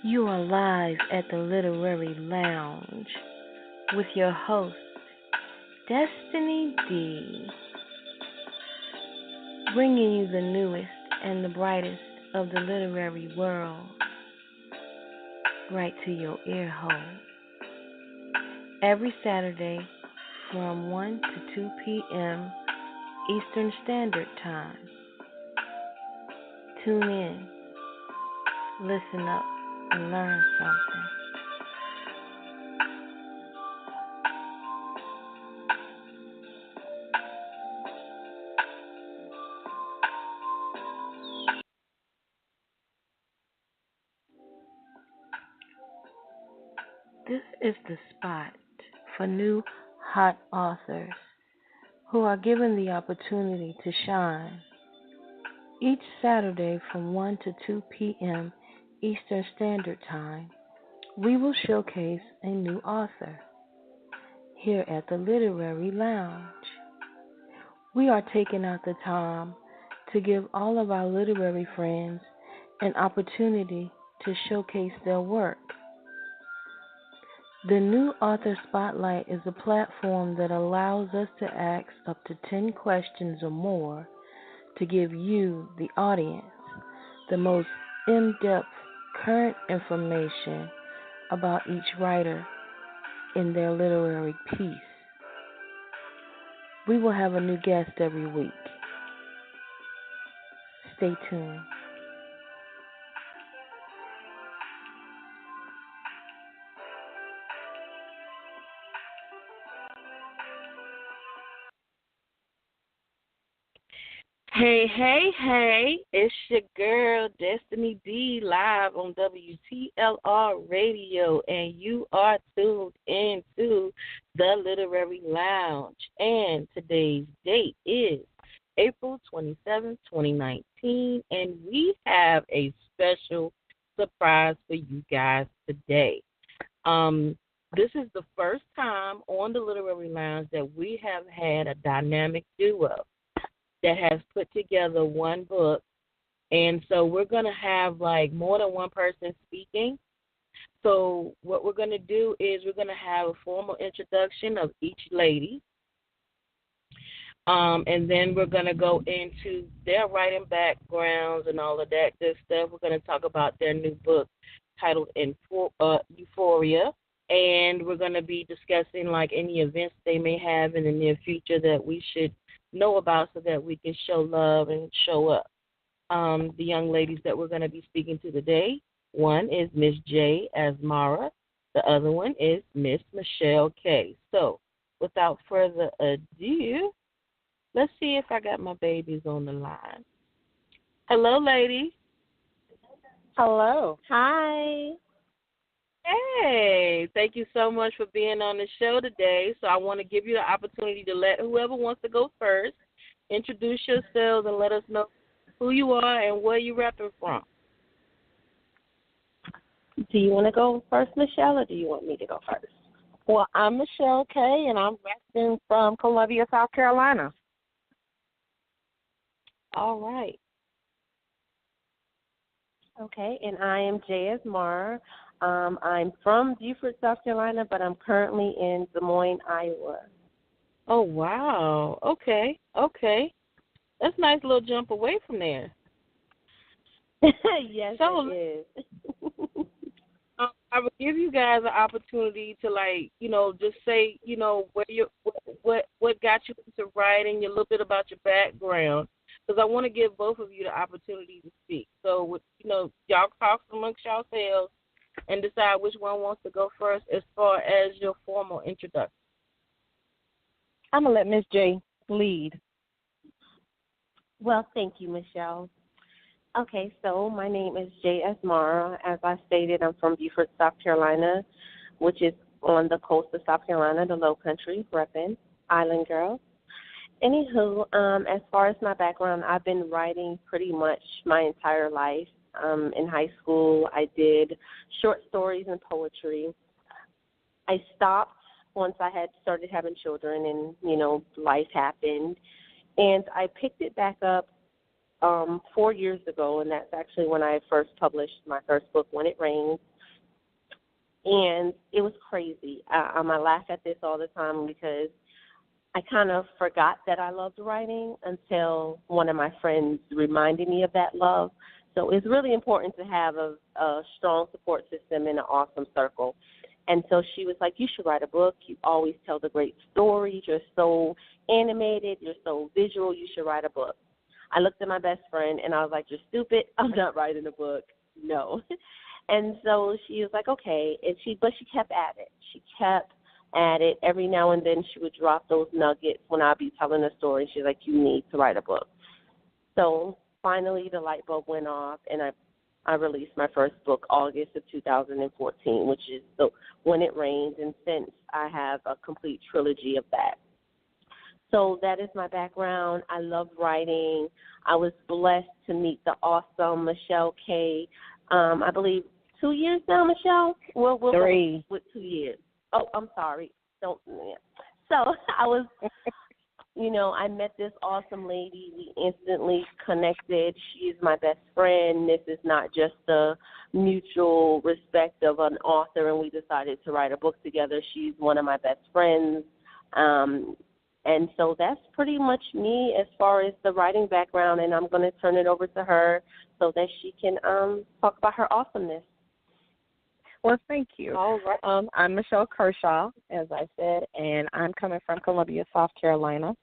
You are live at the Literary Lounge with your host, Destiny D, bringing you the newest and the brightest of the literary world right to your ear hole. Every Saturday from 1 to 2 p.m. Eastern Standard Time. Tune in, listen up, and learn something. This is the spot for new hot authors who are given the opportunity to shine. Each Saturday from 1 to 2 p.m. Eastern Standard Time, we will showcase a new author here at the Literary Lounge. We are taking out the time to give all of our literary friends an opportunity to showcase their work. The New Author Spotlight is a platform that allows us to ask up to 10 questions or more to give you, the audience, the most in-depth current information about each writer in their literary piece. We will have a new guest every week. Stay tuned. Hey, hey, hey, it's your girl, Destiny D, live on WTLR Radio, and you are tuned into the Literary Lounge. And today's date is April 27, 2019, and we have a special surprise for you guys today. This is the first time on the Literary Lounge that we have had a dynamic duo that has put together one book. And so we're going to have like more than one person speaking. So what we're going to do is we're going to have a formal introduction of each lady. And then we're going to go into their writing backgrounds and all of that good stuff. We're going to talk about their new book titled Euphoria. And we're going to be discussing like any events they may have in the near future that we should know about so that we can show love and show up. The young ladies that we're going to be speaking to today, one is Miss J. Asmara. The other one is Miss Michelle K. So without further ado, let's see if I got my babies on the line. Hello, ladies. Hello. Hi. Hey, thank you so much for being on the show today. So I want to give you the opportunity to let whoever wants to go first introduce yourselves and let us know who you are and where you're repping from. Do you want to go first, Michelle, or do you want me to go first? Well, I'm Michelle K., and I'm repping from Columbia, South Carolina. All right. Okay, and I am Jay Asmar. I'm from Beaufort, South Carolina, but I'm currently in Des Moines, Iowa. Oh, wow. Okay. That's a nice little jump away from there. Yes, so, it is. I would give you guys an opportunity to, like, just say, where you what got you into writing, a little bit about your background, because I want to give both of you the opportunity to speak. So, y'all talk amongst yourselves and decide which one wants to go first as far as your formal introduction. I'm going to let Miss J lead. Well, thank you, Michelle. Okay, so my name is Jay Asmara. As I stated, I'm from Beaufort, South Carolina, which is on the coast of South Carolina, the Low Country, repping, Island Girl. Anywho, as far as my background, I've been writing pretty much my entire life. In high school, I did short stories and poetry. I stopped once I had started having children and, life happened. And I picked it back up 4 years ago, and that's actually when I first published my first book, When It Rains. And it was crazy. I laugh at this all the time because I kind of forgot that I loved writing until one of my friends reminded me of that love. So it's really important to have a strong support system and an awesome circle. And so she was like, you should write a book. You always tell the great stories. You're so animated. You're so visual. You should write a book. I looked at my best friend, and I was like, you're stupid. I'm not writing a book. No. And so she was like, okay. But she kept at it. She kept at it. Every now and then she would drop those nuggets when I'd be telling a story. She's like, you need to write a book. So finally the light bulb went off, and I released my first book August of 2014, which is When It Rains, and since I have a complete trilogy of that. So that is my background. I love writing. I was blessed to meet the awesome Michelle K. I believe 2 years now, Michelle? We'll 3. With 2 years. Oh, I'm sorry. Don't. Yeah. So I was, I met this awesome lady. We instantly connected. She is my best friend. This is not just a mutual respect of an author, and we decided to write a book together. She's one of my best friends. And so that's pretty much me as far as the writing background, and I'm going to turn it over to her so that she can talk about her awesomeness. Well, thank you. All right. I'm Michelle Kershaw, as I said, and I'm coming from Columbia, South Carolina.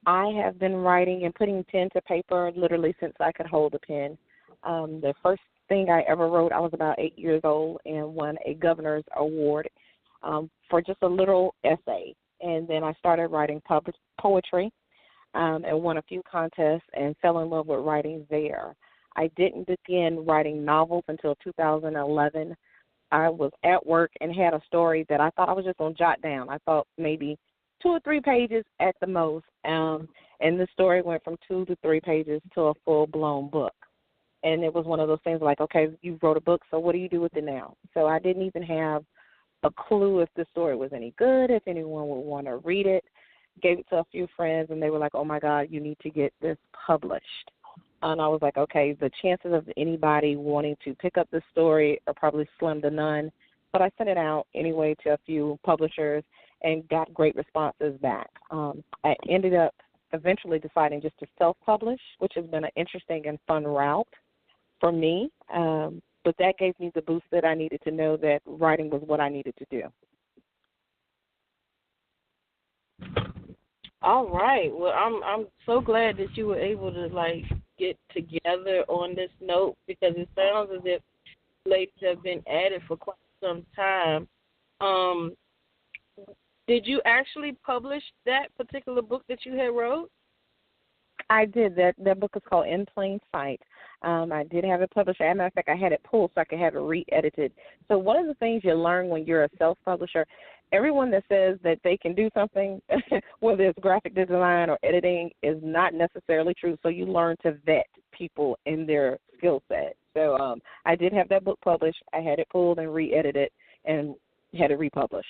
I have been writing and putting pen to paper literally since I could hold a pen. The first thing I ever wrote, I was about 8 years old and won a governor's award for just a little essay. And then I started writing poetry and won a few contests and fell in love with writing there. I didn't begin writing novels until 2011. I was at work and had a story that I thought I was just going to jot down. I thought maybe 2 or 3 pages at the most. And the story went from 2 to 3 pages to a full-blown book. And it was one of those things like, okay, you wrote a book, so what do you do with it now? So I didn't even have a clue if the story was any good, if anyone would want to read it. Gave it to a few friends, and they were like, oh, my God, you need to get this published. And I was like, okay, the chances of anybody wanting to pick up this story are probably slim to none. But I sent it out anyway to a few publishers and got great responses back. I ended up eventually deciding just to self-publish, which has been an interesting and fun route for me. But that gave me the boost that I needed to know that writing was what I needed to do. All right. Well, I'm so glad that you were able to get together on this note, because it sounds as if ladies have been at it for quite some time. Did you actually publish that particular book that you had wrote? I did. That book is called In Plain Sight. I did have it published. As a matter of fact, I had it pulled so I could have it re-edited. So one of the things you learn when you're a self-publisher, everyone that says that they can do something, whether it's graphic design or editing, is not necessarily true. So you learn to vet people in their skill set. So I did have that book published. I had it pulled and re-edited and had it republished.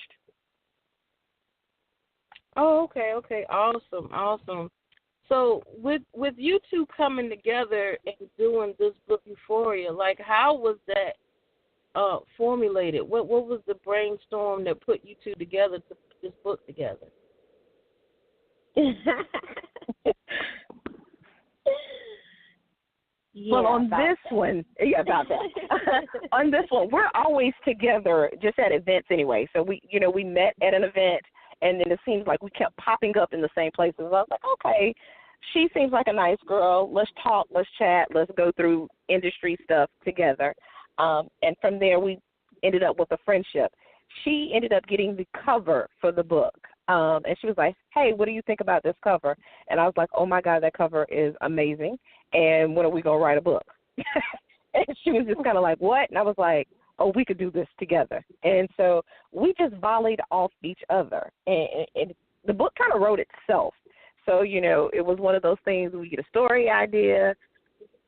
Oh, okay. Awesome. So with you two coming together and doing this book Euphoria, how was that formulated? What was the brainstorm that put you two together to put this book together? Well, on this one, about that. On this one, we're always together, just at events anyway. So we met at an event, and then it seems like we kept popping up in the same places. I was like, okay, she seems like a nice girl. Let's talk, let's chat, let's go through industry stuff together. And from there, we ended up with a friendship. She ended up getting the cover for the book. And she was like, hey, what do you think about this cover? And I was like, oh, my God, that cover is amazing. And when are we going to write a book? And she was just kind of like, what? And I was like, oh, we could do this together. And so we just volleyed off each other. And the book kind of wrote itself. So, it was one of those things, we get a story idea,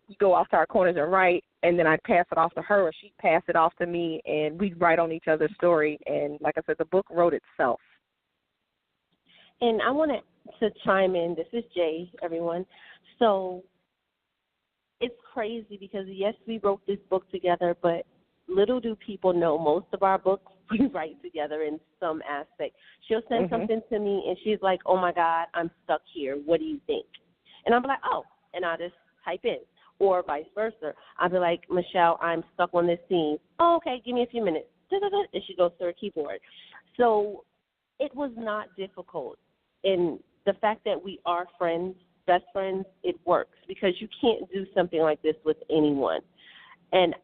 we go off to our corners and write, and then I'd pass it off to her, or she'd pass it off to me, and we'd write on each other's story. And like I said, the book wrote itself. And I wanted to chime in. This is Jay, everyone. So it's crazy because, yes, we wrote this book together, but little do people know, most of our books we write together in some aspect. She'll send something to me, and she's like, oh, my God, I'm stuck here. What do you think? And I'll be like, oh, and I'll just type in. Or vice versa. I'll be like, Michelle, I'm stuck on this scene. Oh, okay, give me a few minutes. And she goes to her keyboard. So it was not difficult. And the fact that we are friends, best friends, it works because you can't do something like this with anyone. And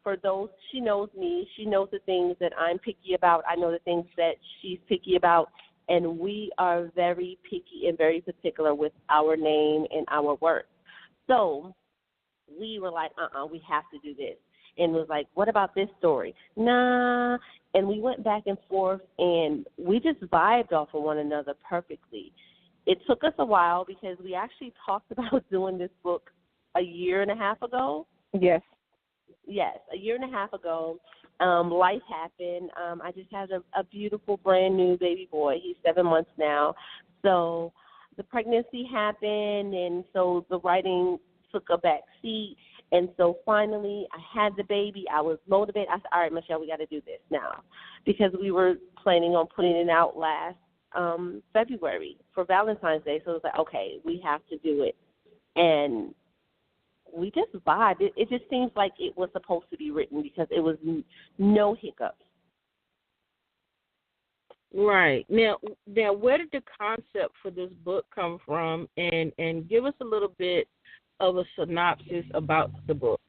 for those, she knows me. She knows the things that I'm picky about. I know the things that she's picky about. And we are very picky and very particular with our name and our work. So we were like, we have to do this. And was like, what about this story? Nah. And we went back and forth, and we just vibed off of one another perfectly. It took us a while because we actually talked about doing this book a year and a half ago. Yes. Yes, a year and a half ago. Life happened. I just had a beautiful, brand new baby boy. He's 7 months now. So the pregnancy happened, and so the writing took a back seat. And so finally I had the baby. I was motivated. I said, all right, Michelle, we got to do this now, because we were planning on putting it out last February for Valentine's Day. So it was like, okay, we have to do it. And we just vibed. It just seems like it was supposed to be written because it was no hiccups. Right. Now, where did the concept for this book come from? And give us a little bit of a synopsis about the book.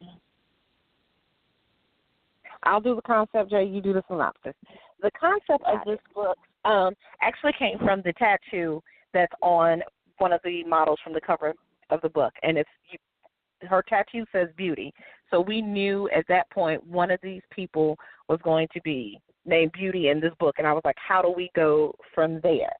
I'll do the concept, Jay. You do the synopsis. The concept of this book actually came from the tattoo that's on one of the models from the cover of the book, and her tattoo says Beauty. So we knew at that point one of these people was going to be named Beauty in this book, and I was like, how do we go from there?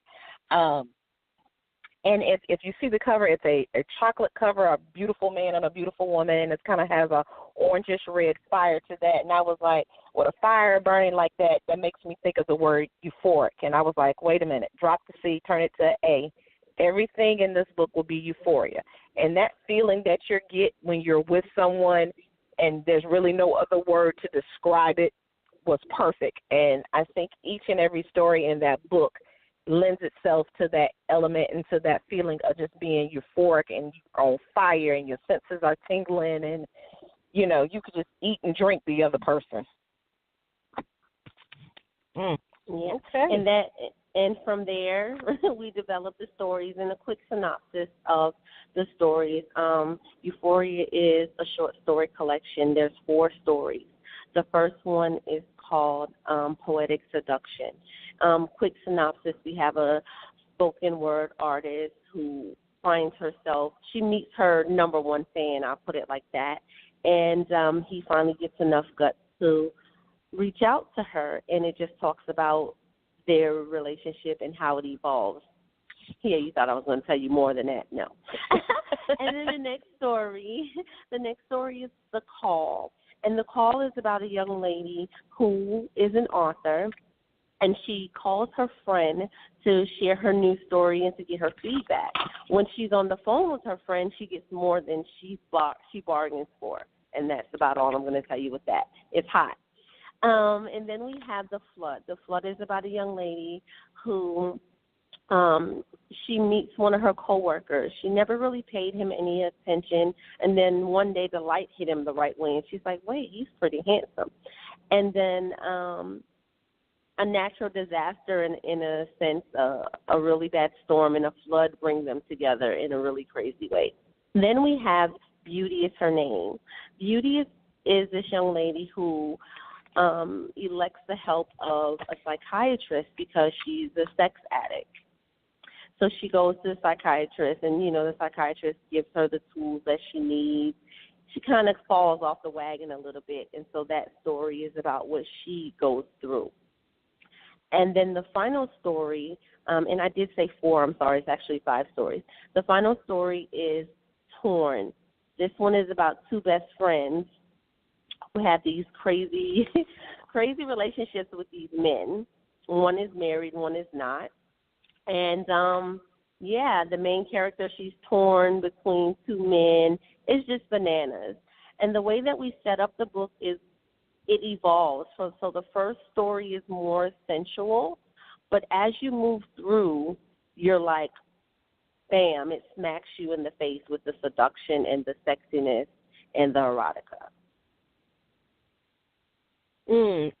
And if you see the cover, it's a chocolate cover, a beautiful man and a beautiful woman, and it kind of has a orangish red fire to that. And I was like, with a fire burning like that, that makes me think of the word euphoric. And I was like, wait a minute, drop the C, turn it to A. Everything in this book will be euphoria. And that feeling that you get when you're with someone and there's really no other word to describe it was perfect. And I think each and every story in that book lends itself to that element and to that feeling of just being euphoric and you're on fire and your senses are tingling and, you know, you could just eat and drink the other person. Yeah. Okay. And from there, we developed the stories and a quick synopsis of the stories. Euphoria is a short story collection. There's 4 stories. The first one is called Poetic Seduction. Quick synopsis, we have a spoken word artist who finds herself, she meets her number 1 fan, I'll put it like that, and he finally gets enough guts to reach out to her, and it just talks about their relationship and how it evolves. Yeah, you thought I was going to tell you more than that. No. And then the next story is The Call. And The Call is about a young lady who is an author, and she calls her friend to share her new story and to get her feedback. When she's on the phone with her friend, she gets more than she bargains for. And that's about all I'm going to tell you with that. It's hot. And then we have The Flood. The Flood is about a young lady who she meets one of her coworkers. She never really paid him any attention, and then one day the light hit him the right way, and she's like, wait, he's pretty handsome. And then a natural disaster, in a sense, a really bad storm and a flood bring them together in a really crazy way. Then we have Beauty is her name. Beauty is this young lady who elects the help of a psychiatrist because she's a sex addict. So she goes to the psychiatrist, and, you know, the psychiatrist gives her the tools that she needs. She kind of falls off the wagon a little bit, and so that story is about what she goes through. And then the final story, and I did say 4, I'm sorry, it's actually 5 stories. The final story is Torn. This one is about 2 best friends who have these crazy relationships with these men. One is married, one is not. And, the main character, she's torn between 2 men. It's just bananas. And the way that we set up the book is it evolves. So the first story is more sensual, but as you move through, you're like, bam, it smacks you in the face with the seduction and the sexiness and the erotica.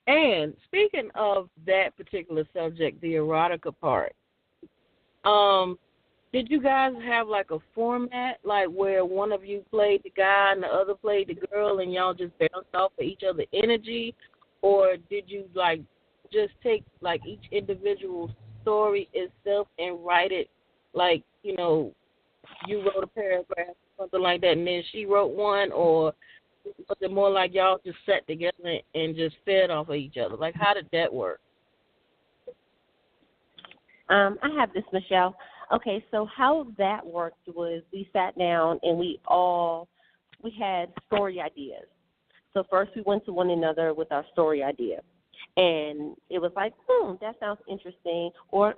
And speaking of that particular subject, the erotica part, did you guys have like a format, like where one of you played the guy and the other played the girl, and y'all just bounced off of each other's energy, or did you like just take like each individual story itself and write it, like you wrote a paragraph, something like that, and then she wrote one, or was it more like y'all just sat together and just fed off of each other? Like, how did that work? I have this, Michelle. Okay, so how that worked was we sat down and we had story ideas. So first we went to one another with our story idea. And it was like, that sounds interesting. Or,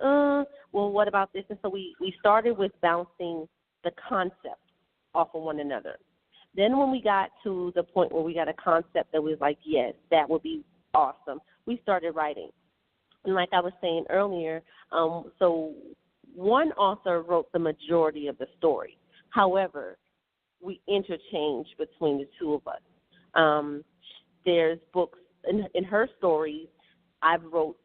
well, what about this? And so we started with bouncing the concept off of one another. Then when we got to the point where we got a concept that was like, yes, that would be awesome, we started writing. And like I was saying earlier, so one author wrote the majority of the story. However, we interchanged between the two of us. There's books in her stories. I've wrote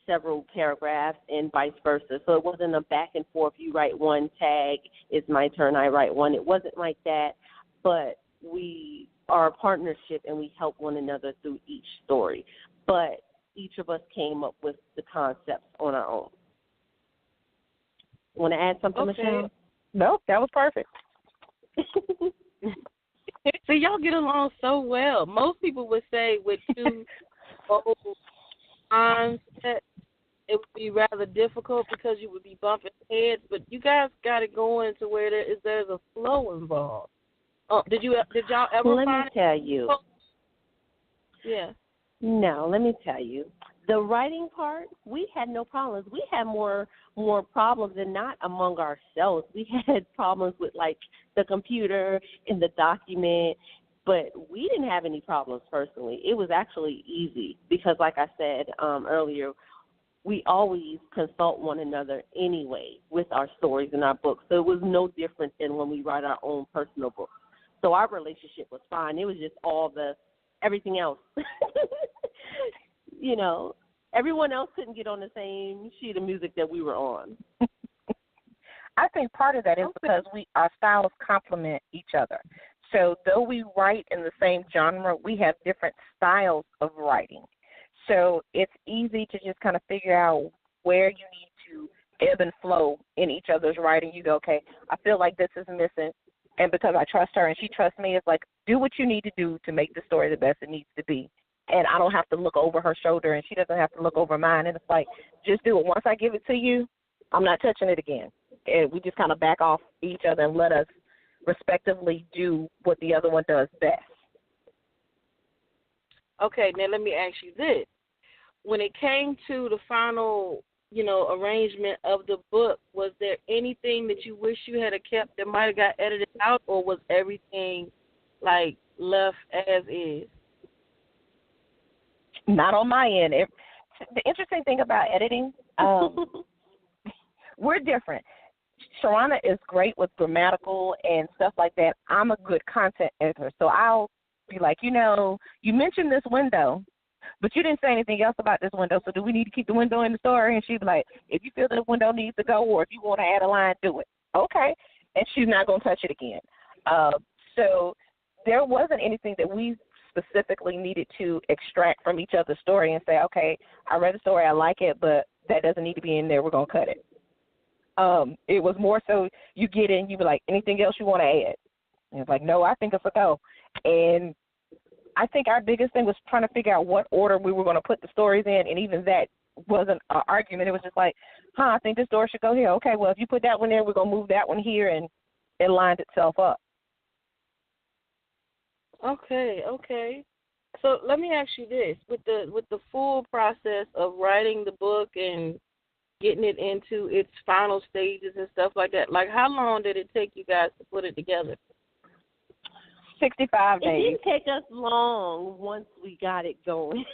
several paragraphs and vice versa. So it wasn't a back and forth. You write one, tag, it's my turn, I write one. It wasn't like that, but we are a partnership and we help one another through each story. But each of us came up with the concepts on our own. Want to add something, Okay. Michelle? No, that was perfect. So y'all get along so well. Most people would say with two old times that it would be rather difficult because you would be bumping heads, but you guys got it going to where there's a flow involved. Did y'all ever Let me find tell you. Yeah. No, let me tell you. The writing part, we had no problems. We had more problems than not among ourselves. We had problems with, like, the computer and the document, but we didn't have any problems personally. It was actually easy because, like I said earlier, we always consult one another anyway with our stories and our books. So it was no different than when we write our own personal books. So our relationship was fine. It was just everything else. Everyone else couldn't get on the same sheet of music that we were on. I think part of that is because our styles complement each other. So though we write in the same genre, we have different styles of writing. So it's easy to just kind of figure out where you need to ebb and flow in each other's writing. You go, okay, I feel like this is missing. And because I trust her and she trusts me, it's like, do what you need to do to make the story the best it needs to be. And I don't have to look over her shoulder and she doesn't have to look over mine. And it's like, just do it. Once I give it to you, I'm not touching it again. And we just kind of back off each other and let us respectively do what the other one does best. Okay, now let me ask you this. When it came to the final, arrangement of the book, was there anything that you wish you had kept that might have got edited out, or was everything, like, left as is? Not on my end. The interesting thing about editing, we're different. Sharana is great with grammatical and stuff like that. I'm a good content editor, so I'll be like, you mentioned this window, but you didn't say anything else about this window, so do we need to keep the window in the story? And she'd be like, if you feel the window needs to go, or if you want to add a line, do it. Okay. And she's not going to touch it again. So there wasn't anything that we specifically needed to extract from each other's story and say, okay, I read the story, I like it, but that doesn't need to be in there, we're going to cut it. It was more so you get in, you be like, anything else you want to add? And it's like, no, I think it's a go. And I think our biggest thing was trying to figure out what order we were going to put the stories in, and even that wasn't an argument. It was just like, I think this story should go here. Okay, well, if you put that one there, we're going to move that one here, and it lined itself up. Okay. So let me ask you this: with the full process of writing the book and getting it into its final stages and stuff like that, like how long did it take you guys to put it together? 65 It days. didn't take us long once we got it going.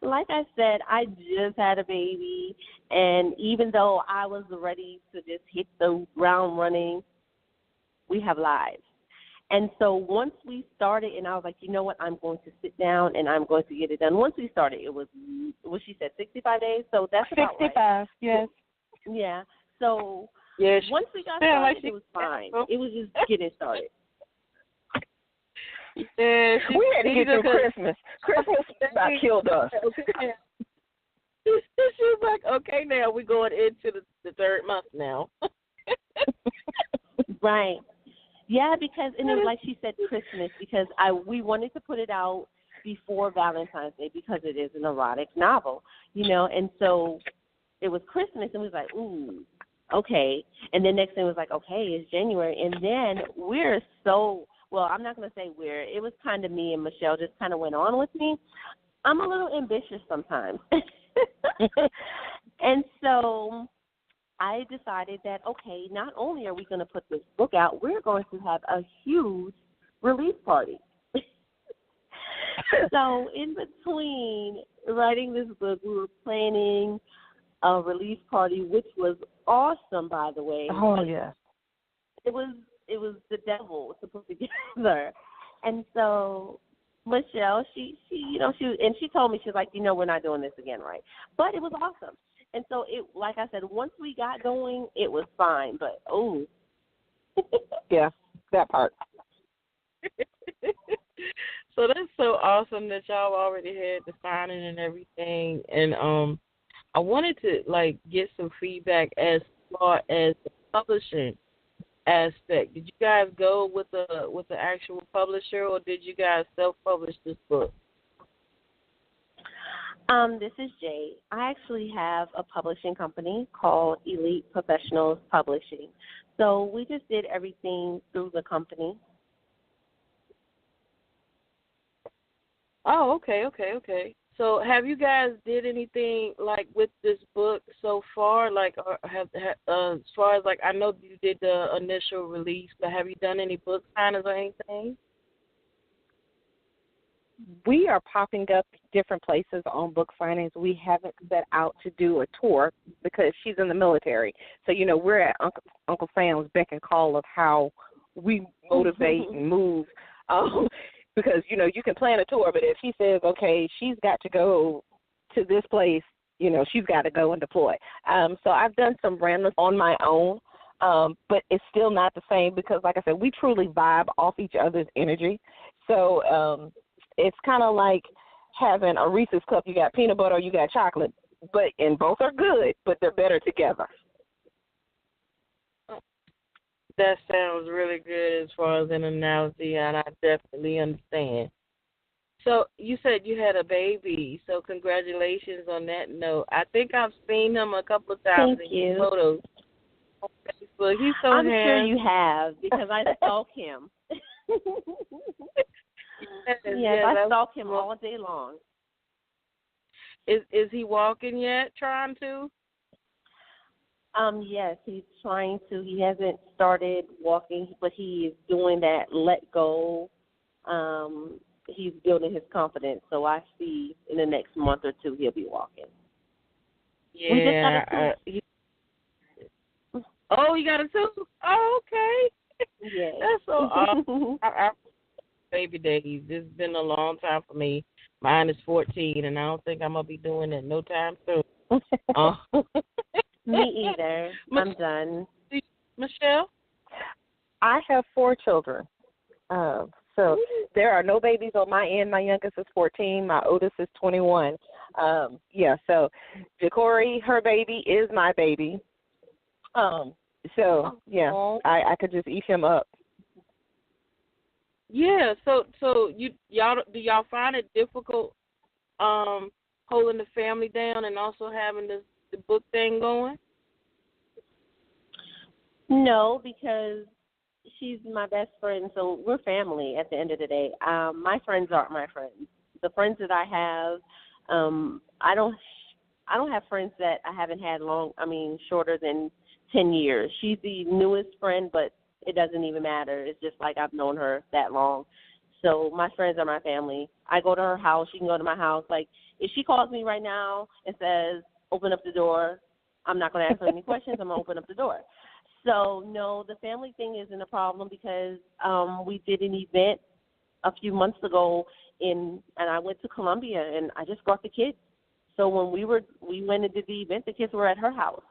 Like I said, I just had a baby, and even though I was ready to just hit the ground running, we have lives. And so once we started, and I was like, you know what, I'm going to sit down and I'm going to get it done. Once we started, it was, what she said, 65 days. So that's about 65, right. yes. Yeah. So Yes. once we got started, it was fine. It was just getting started. Yeah, We had to get through Christmas. Christmas about killed us. She was like, okay, now we're going into the third month now. Right. Yeah, because, and it was like she said, Christmas, because we wanted to put it out before Valentine's Day because it is an erotic novel, and so it was Christmas, and we was like, ooh, okay. And then next thing was like, okay, it's January, and then I'm not going to say it was kind of me and Michelle just kind of went on with me. I'm a little ambitious sometimes. And so I decided that, okay, not only are we going to put this book out, we're going to have a huge release party. So in between writing this book, we were planning a release party, which was awesome, by the way. Oh, yeah. It was the devil to put together. And so Michelle, she told me, she was like, we're not doing this again, right? But it was awesome. And so like I said, once we got going, it was fine. But yeah, that part. So that's so awesome that y'all already had the signing and everything. And I wanted to get some feedback as far as the publishing aspect. Did you guys go with the actual publisher, or did you guys self-publish this book? This is Jay. I actually have a publishing company called Elite Professionals Publishing. So we just did everything through the company. Oh, okay. So have you guys did anything with this book so far? As far as I know you did the initial release, but have you done any book signings or anything? We are popping up different places on book signings. We haven't set out to do a tour because she's in the military. So, we're at Uncle Sam's beck and call of how we motivate and move. Because, you can plan a tour, but if she says, okay, she's got to go to this place, she's got to go and deploy. So I've done some randoms on my own, but it's still not the same because, like I said, we truly vibe off each other's energy. So it's kind of like having a Reese's cup. You got peanut butter or you got chocolate, and both are good, but they're better together. That sounds really good as far as an analogy, and I definitely understand. So you said you had a baby, so congratulations on that note. I think I've seen him a couple of times in photos on Facebook. He's so I'm handsome. sure you have because I stalk him. Yes, I stalk him all day long. Is he walking yet? Trying to? Yes, he's trying to. He hasn't started walking, but he is doing that let go. He's building his confidence. So I see in the next month or two he'll be walking. Yeah. We just got a tooth. Oh, you got a tooth? Oh, okay. Yeah. That's so awesome. Baby days. It's been a long time for me. Mine is 14, and I don't think I'm going to be doing it no time soon. Me either. I'm done. Michelle? I have 4 children. So there are no babies on my end. My youngest is 14. My oldest is 21. So Ja'Cory, her baby, is my baby. So, yeah, I could just eat him up. Yeah, so y'all do y'all find it difficult holding the family down and also having the book thing going? No, because she's my best friend, so we're family at the end of the day. My friends aren't my friends. The friends that I have, I don't have friends that I haven't had shorter than 10 years. She's the newest friend, but it doesn't even matter. It's just like I've known her that long. So my friends are my family. I go to her house. She can go to my house. Like, if she calls me right now and says, open up the door, I'm not going to ask her any questions. I'm going to open up the door. So, no, the family thing isn't a problem because we did an event a few months ago, and I went to Columbia, and I just brought the kids. So when we went and did the event, the kids were at her house.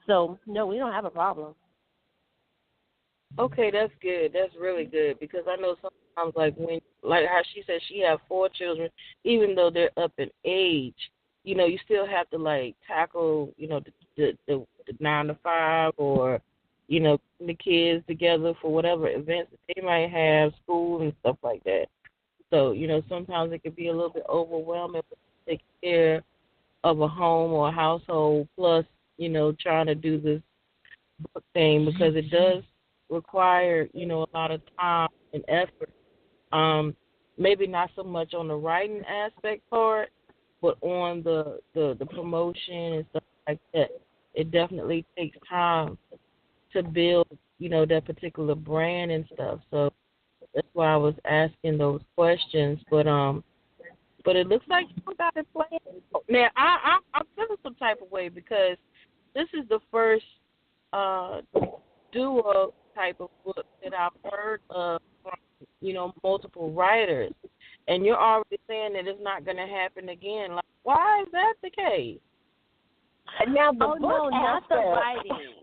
So, no, we don't have a problem. Okay, that's good. That's really good because I know sometimes, like how she said she have 4 children, even though they're up in age, you know, you still have to like tackle, you know, the 9 to 5 or, you know, the kids together for whatever events that they might have, school and stuff like that. So, you know, sometimes it can be a little bit overwhelming to take care of a home or a household, plus, you know, trying to do this book thing because it does require, you know, a lot of time and effort. Maybe not so much on the writing aspect part, but on the promotion and stuff like that. It definitely takes time to build, you know, that particular brand and stuff. So that's why I was asking those questions. But it looks like you got it planned. Now I'm feeling some type of way because this is the first duo type of book that I've heard of from, you know, multiple writers. And you're already saying that it's not going to happen again. Like, why is that the case? Now the book no, not the aspect. writing.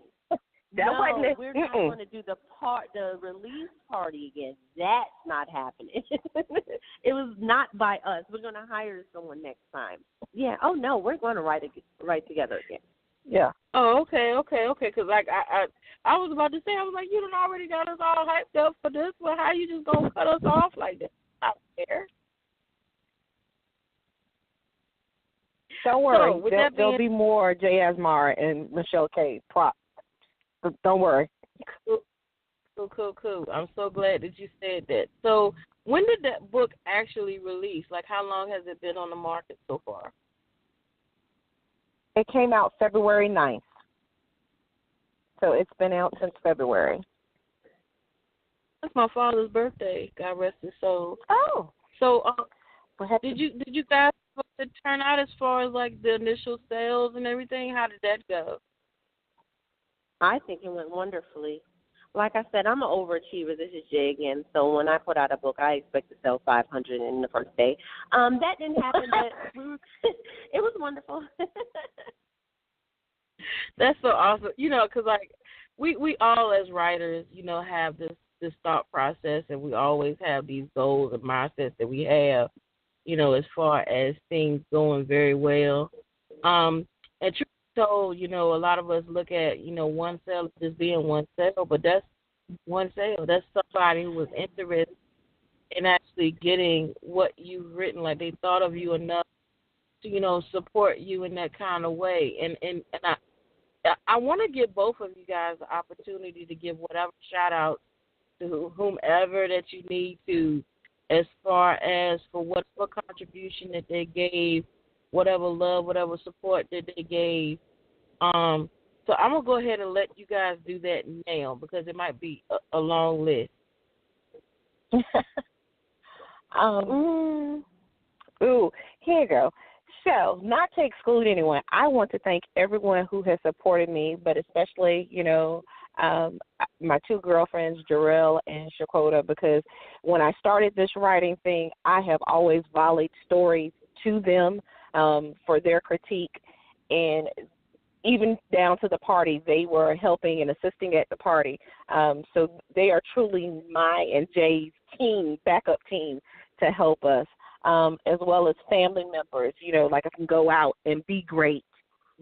We're not going to do the release party again. That's not happening. It was not by us. We're going to hire someone next time. Yeah. Oh no, we're going to write together again. Yeah. Oh, okay. Because like I was about to say, I was like, you done already got us all hyped up for this. Well, how you just gonna cut us off like that? Not fair. Don't worry. There'll be more J. Asmara and Michelle K. Prop. Don't worry. Cool. I'm so glad that you said that. So when did that book actually release? Like, how long has it been on the market so far? It came out February 9th. So it's been out since February. That's my father's birthday. God rest his soul. Oh. So did you guys turn out as far as like the initial sales and everything? How did that go? I think it went wonderfully. Like I said, I'm an overachiever. This is Jay again. So when I put out a book, I expect to sell 500 in the first day. That didn't happen, but it was wonderful. That's so awesome. You know, because like we all as writers, you know, have this thought process, and we always have these goals and mindsets that we have, you know, as far as things going very well. And truth be told, you know, a lot of us look at, you know, one sale as just being one sale, but that's one sale. That's somebody who was interested in actually getting what you've written, like they thought of you enough to, you know, support you in that kind of way. And I want to give both of you guys the opportunity to give whatever shout out to whomever that you need to, as far as for whatever contribution that they gave, whatever love, whatever support that they gave. So I'm gonna go ahead and let you guys do that now because it might be a long list. Here you go. So, not to exclude anyone, I want to thank everyone who has supported me, but especially, you know, my 2 girlfriends, Jarrell and Shakota, because when I started this writing thing, I have always volleyed stories to them for their critique, and even down to the party, they were helping and assisting at the party. So they are truly my and Jay's team, backup team, to help us. As well as family members, you know, like I can go out and be great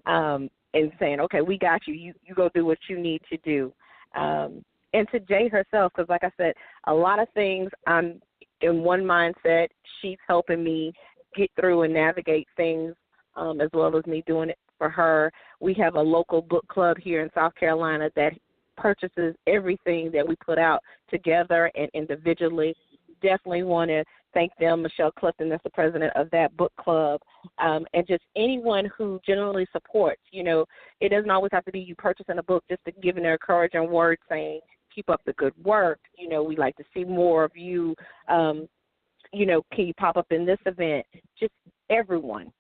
and saying, okay, we got you. You go do what you need to do. And to Jay herself, because like I said, a lot of things I'm in one mindset. She's helping me get through and navigate things as well as me doing it for her. We have a local book club here in South Carolina that purchases everything that we put out together and individually. Definitely want to thank them, Michelle Clifton, that's the president of that book club, and just anyone who generally supports. You know, it doesn't always have to be you purchasing a book, just to giving their encouraging word saying, keep up the good work. We like to see more of you. Can you pop up in this event? Just everyone.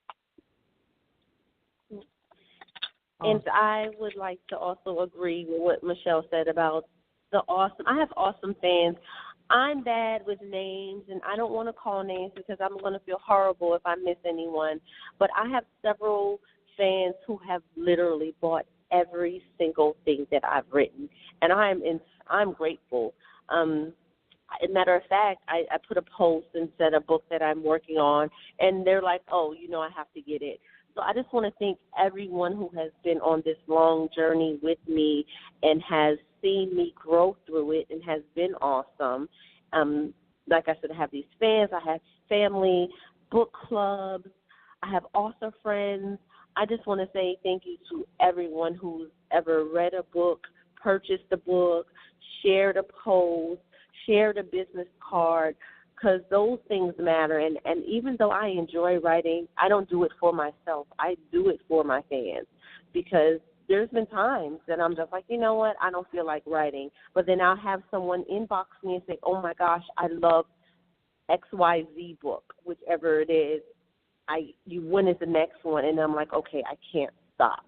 And I would like to also agree with what Michelle said about I have awesome fans. I'm bad with names, and I don't want to call names because I'm going to feel horrible if I miss anyone. But I have several fans who have literally bought every single thing that I've written, and I'm grateful. As a matter of fact, I put a post and said a book that I'm working on, and they're like, oh, I have to get it. So I just want to thank everyone who has been on this long journey with me and has seen me grow through it and has been awesome. Like I said, I have these fans. I have family, book clubs. I have author friends. I just want to say thank you to everyone who's ever read a book, purchased a book, shared a post, shared a business card, because those things matter. And even though I enjoy writing, I don't do it for myself. I do it for my fans, because there's been times that I'm just like, you know what, I don't feel like writing. But then I'll have someone inbox me and say, oh, my gosh, I love XYZ book, whichever it is. When is the next one? And I'm like, okay, I can't stop.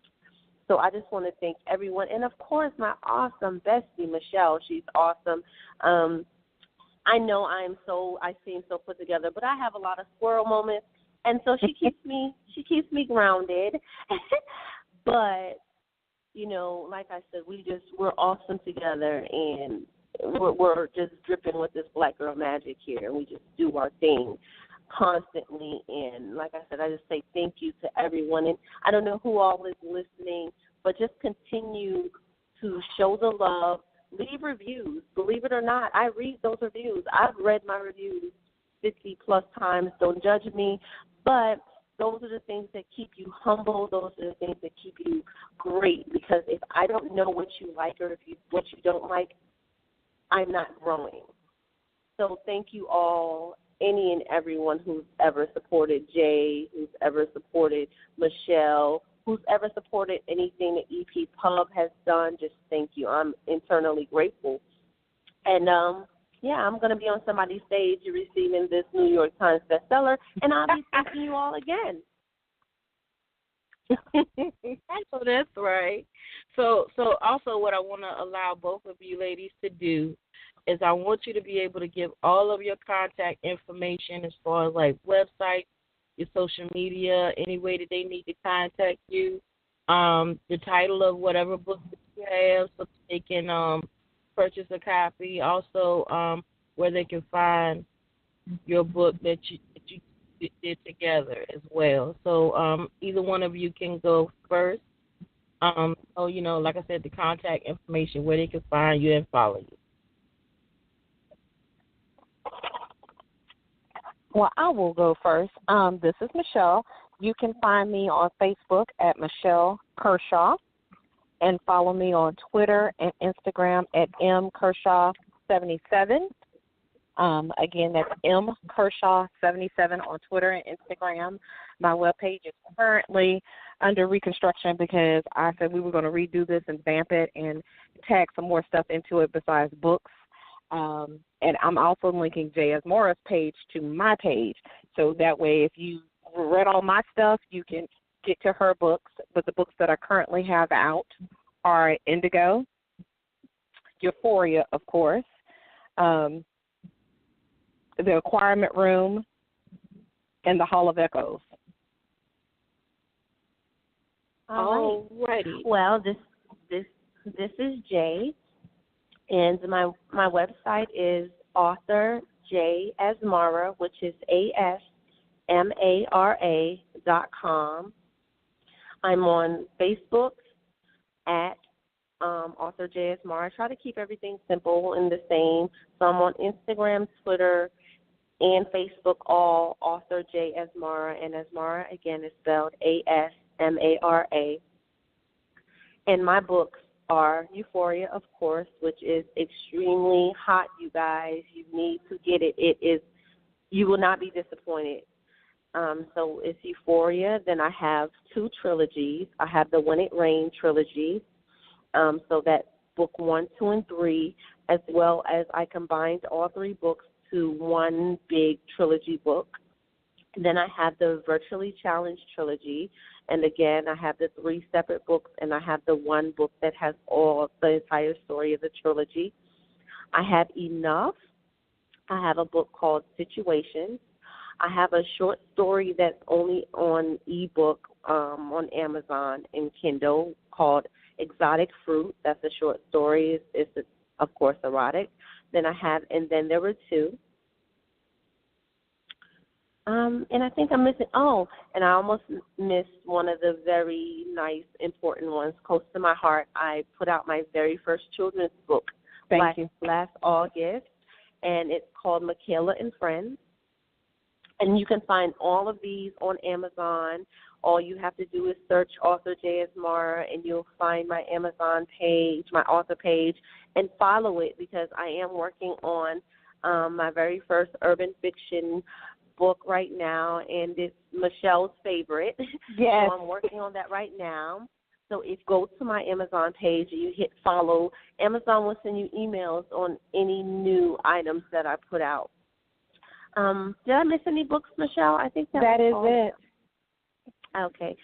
So I just want to thank everyone. And, of course, my awesome bestie, Michelle. She's awesome. I know I seem so put together, but I have a lot of squirrel moments, and so she keeps me grounded. But, like I said, we're awesome together, and we're just dripping with this black girl magic here, and we just do our thing constantly. And like I said, I just say thank you to everyone. And I don't know who all is listening, but just continue to show the love. Leave reviews. Believe it or not, I read those reviews. I've read my reviews 50-plus times. Don't judge me. But those are the things that keep you humble. Those are the things that keep you great. Because if I don't know what you like or what you don't like, I'm not growing. So thank you all, any and everyone who's ever supported Jay, who's ever supported Michelle, who's ever supported anything that EP Pub has done. Just thank you. I'm internally grateful. And, I'm going to be on somebody's stage receiving this New York Times bestseller, and I'll be thanking you all again. So that's right. So also what I want to allow both of you ladies to do is I want you to be able to give all of your contact information as far as like website, your social media, any way that they need to contact you, the title of whatever book that you have so they can purchase a copy, also where they can find your book that you did together as well. So either one of you can go first. So, like I said, the contact information, where they can find you and follow you. Well, I will go first. This is Michelle. You can find me on Facebook at Michelle Kershaw and follow me on Twitter and Instagram at mkershaw77. Again, that's mkershaw77 on Twitter and Instagram. My webpage is currently under reconstruction because I said we were going to redo this and vamp it and tag some more stuff into it besides books. And I'm also linking Jay Asmara's page to my page. So that way, if you read all my stuff, you can get to her books. But the books that I currently have out are Indigo, Euphoria, of course, The Acquirement Room, and The Hall of Echoes. All right. Alrighty. Well, this is Jay. And my website is author J Asmara, which is ASMARA.com. I'm on Facebook at author J Asmara. I try to keep everything simple and the same. So I'm on Instagram, Twitter, and Facebook, all author J Asmara. And Asmara, again, is spelled ASMARA. And my books are Euphoria, of course, which is extremely hot, you guys. You need to get it. You will not be disappointed. So it's Euphoria. Then I have 2 trilogies. I have the When It Rained trilogy. So that's book 1, 2, and 3. as well as I combined all 3 books to one big trilogy book. Then I have the Virtually Challenged trilogy, and again, I have the 3 separate books, and I have the one book that has all the entire story of the trilogy. I have Enough. I have a book called Situations. I have a short story that's only on ebook on Amazon and Kindle called Exotic Fruit. That's a short story. It's of course erotic. Then there were 2. And I think I'm missing. Oh, and I almost missed one of the very nice, important ones close to my heart. I put out my very first children's book last August, and it's called Michaela and Friends. And you can find all of these on Amazon. All you have to do is search author J. Asmara, and you'll find my Amazon page, my author page, and follow it because I am working on my very first urban fiction book right now, and it's Michelle's favorite. Yes. So I'm working on that right now. So if you go to my Amazon page and you hit follow, Amazon will send you emails on any new items that I put out. Did I miss any books, Michelle? I think that is all. it. Okay.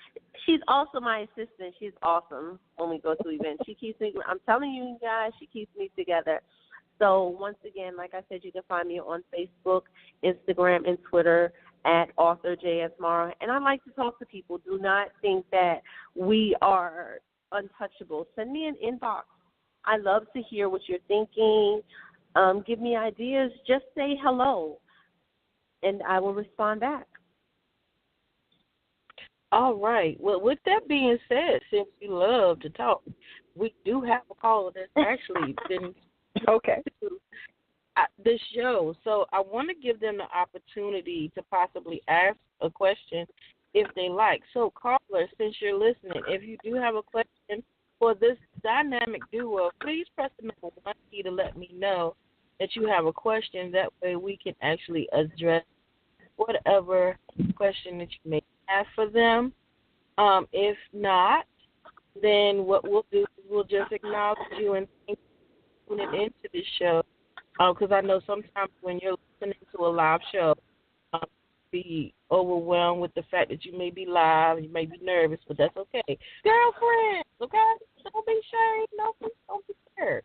She's also my assistant. She's awesome when we go to events. She keeps me, I'm telling you guys, she keeps me together. So once again, like I said, you can find me on Facebook, Instagram, and Twitter at author J. Asmara. And I like to talk to people. Do not think that we are untouchable. Send me an inbox. I love to hear what you're thinking. Give me ideas. Just say hello, and I will respond back. All right. Well, with that being said, since we love to talk, we do have a caller that's actually been okay to this show. So I want to give them the opportunity to possibly ask a question if they like. So, caller, since you're listening, if you do have a question for this dynamic duo, please press the number 1 key to let me know that you have a question. That way we can actually address whatever question that you may have for them. If not, then what we'll do is we'll just acknowledge you and thank you for tuning into this show. Because I know sometimes when you're listening to a live show, be overwhelmed with the fact that you may be live, you may be nervous, but that's okay. Girlfriends, okay? Don't be ashamed. No, don't be scared.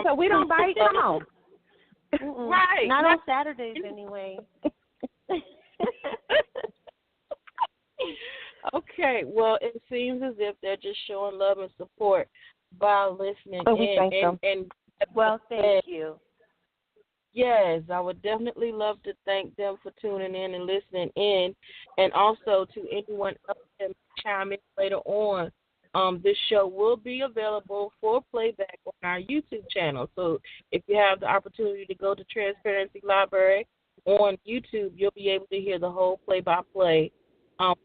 So we don't bite. Come on. Right. Not on Saturdays anyway. Okay, well, it seems as if they're just showing love and support by listening we in. thank them. And well, thank you. Yes, I would definitely love to thank them for tuning in and listening in, and also to anyone else that may chime in later on. This show will be available for playback on our YouTube channel. So if you have the opportunity to go to Transparency Library on YouTube, you'll be able to hear the whole play-by-play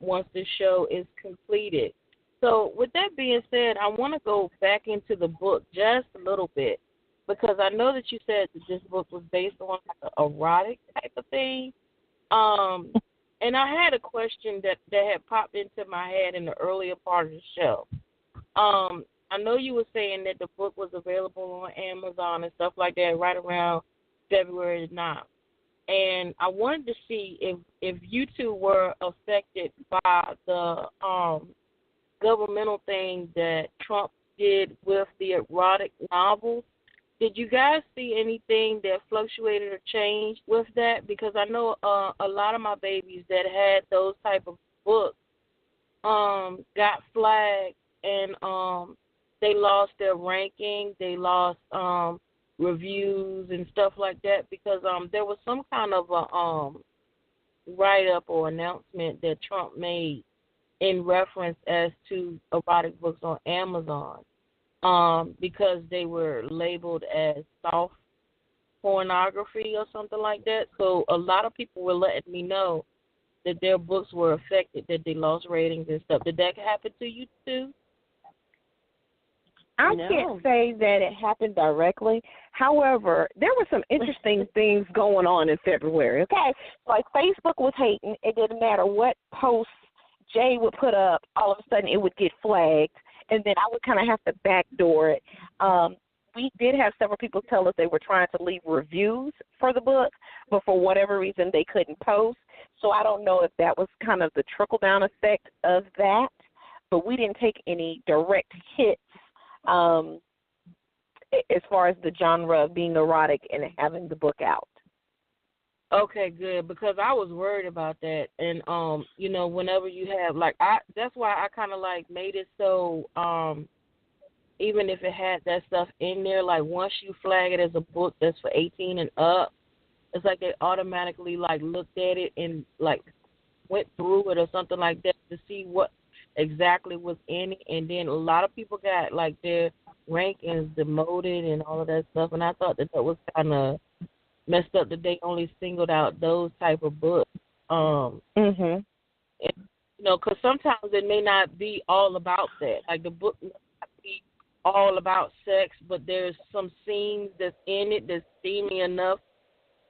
once the show is completed. So with that being said, I want to go back into the book just a little bit, because I know that you said that this book was based on like an erotic type of thing. And I had a question that had popped into my head in the earlier part of the show. I know you were saying that the book was available on Amazon and stuff like that right around February 9th. And I wanted to see if you two were affected by the governmental thing that Trump did with the erotic novels. Did you guys see anything that fluctuated or changed with that? Because I know a lot of my babies that had those type of books got flagged, and they lost their ranking. They lost reviews and stuff like that because there was some kind of a write-up or announcement that Trump made in reference as to erotic books on Amazon because they were labeled as soft pornography or something like that. So a lot of people were letting me know that their books were affected, that they lost ratings and stuff. Did that happen to you too? I can't say that it happened directly. However, there were some interesting things going on in February, okay? Like Facebook was hating. It didn't matter what posts Jay would put up, all of a sudden it would get flagged, and then I would kind of have to backdoor it. we did have several people tell us they were trying to leave reviews for the book, but for whatever reason they couldn't post. So I don't know if that was kind of the trickle-down effect of that, but we didn't take any direct hits as far as the genre of being erotic and having the book out. Okay, good, because I was worried about that, and you know, whenever you have that's why I kind of like made it so even if it had that stuff in there, like once you flag it as a book that's for 18 and up, it's like they automatically like looked at it and like went through it or something like that to see what exactly was in it, and then a lot of people got like their rankings demoted and all of that stuff, and I thought that was kind of messed up that they only singled out those type of books. Mhm. And, you know, because sometimes it may not be all about that. Like the book may not be all about sex, but there's some scenes that's in it that's steamy enough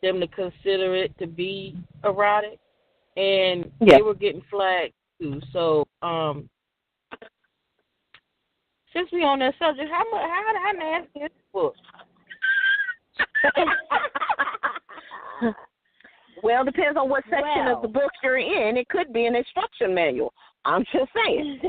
for them to consider it to be erotic, and they were getting flagged too. So, since we on that subject, how nasty is the book? Well, depends on what section of the book you're in. It could be an instruction manual. I'm just saying.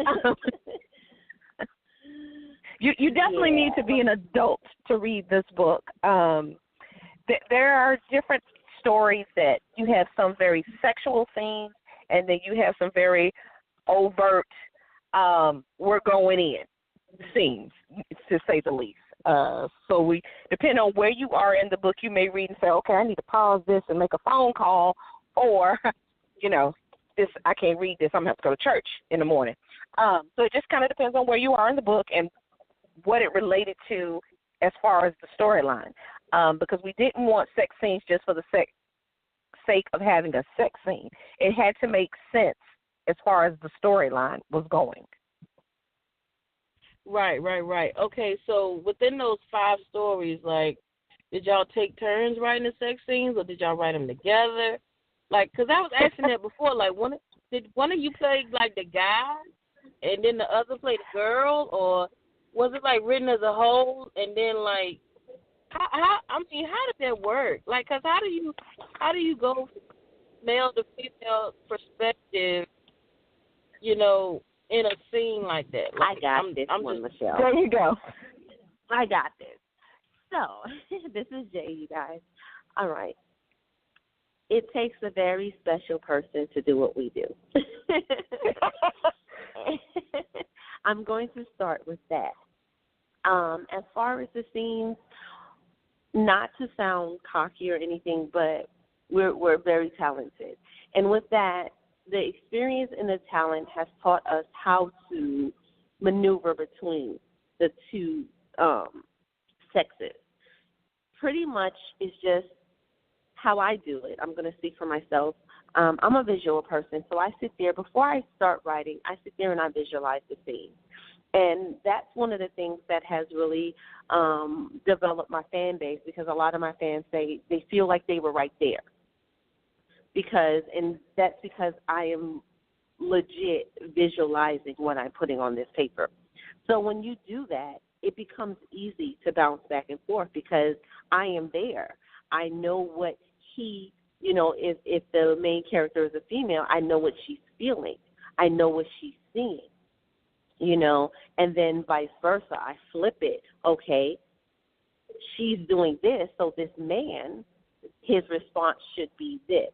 You definitely need to be an adult to read this book. There are different stories that you have some very sexual scenes, and then you have some very overt, we're going in scenes, to say the least. So we, depending on where you are in the book, you may read and say, okay, I need to pause this and make a phone call, or, you know, this, I can't read this, I'm going to have to go to church in the morning. So it just kind of depends on where you are in the book and what it related to as far as the storyline. Because we didn't want sex scenes just for the sake of having a sex scene. It had to make sense as far as the storyline was going. Right. Okay, so within those 5 stories, like, did y'all take turns writing the sex scenes, or did y'all write them together? Like, because I was asking that before, like, did one of you play, like, the guy, and then the other play the girl, or was it, like, written as a whole, and then, like, how did that work? Like, because how do you go from male to female perspective, you know, in a scene like that? Like, I got this one, Michelle. There you go. I got this. So, this is Jay, you guys. All right. It takes a very special person to do what we do. I'm going to start with that. As far as the scenes, not to sound cocky or anything, but we're very talented. And with that, the experience and the talent has taught us how to maneuver between the two sexes. Pretty much is just how I do it. I'm going to speak for myself. I'm a visual person, so I sit there. Before I start writing, I sit there and I visualize the scene. And that's one of the things that has really developed my fan base, because a lot of my fans say they feel like they were right there. And that's because I am legit visualizing what I'm putting on this paper. So when you do that, it becomes easy to bounce back and forth because I am there. I know what he, you know, if the main character is a female, I know what she's feeling. I know what she's seeing, you know, and then vice versa. I flip it. Okay, she's doing this, so this man, his response should be this.